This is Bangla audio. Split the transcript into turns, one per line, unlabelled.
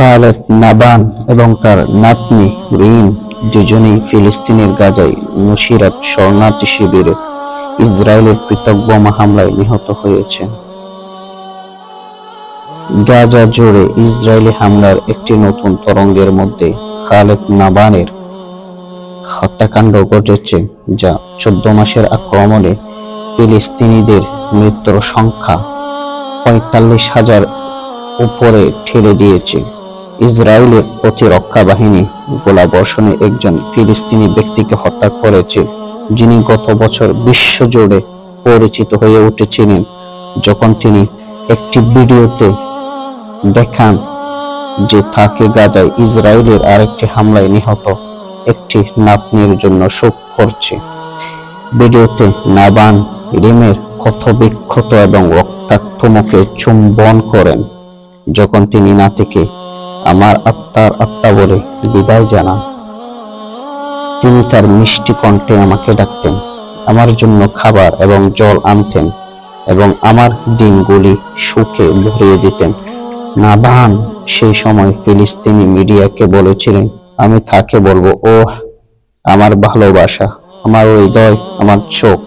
খালেদ নাবান এবং তার নাতনি রিন দুজনেই ফিলিস্তিনের গাজায় নুসিরাত শরণার্থী শিবিরে ইসরায়েলের পৃথক বোমা হামলায় নিহত হয়েছেন। গাজা জুড়ে ইসরায়েলি হামলার একটি নতুন তরঙ্গের মধ্যে খালেদ নাবানের হত্যাকাণ্ড ঘটেছে, যা 14 মাসের আক্রমণে ফিলিস্তিনিদের মৃত্যুর সংখ্যা 45,000 উপরে ঠেলে দিয়েছে। ইসরায়েলের প্রতিরক্ষা বাহিনী গোলাবর্ষণে একজন ফিলিস্তিনি ব্যক্তিকে হত্যা করেছে, যিনি গত বছর বিশ্বজুড়ে পরিচিত হয়ে উঠেছিলেন যখন তিনি একটি ভিডিওতে দেখান যে তাকে গাজায় ইসরায়েলের আরেকটি হামলায় নিহত একটি নাতনির জন্য শোক করছে। ভিডিওতে নাবান রিমের ক্ষতবিক্ষত এবং রক্তাক্ত মুখে চুম্বন করেন যখন তিনি নাতিকে আমার আত্মার আত্মা বলে বিদায় জানান। তিনি তার মিষ্টি কণ্ঠে আমাকে ডাকতেন, আমার জন্য খাবার এবং জল আনতেন এবং আমার দিনগুলি সুখে ভরিয়ে দিতেন। নাবান সেই সময় ফিলিস্তিনি মিডিয়াকে বলেছিলেন, আমি তাকে বলবো, ওহ আমার ভালোবাসা, আমার হৃদয়, আমার চোখ।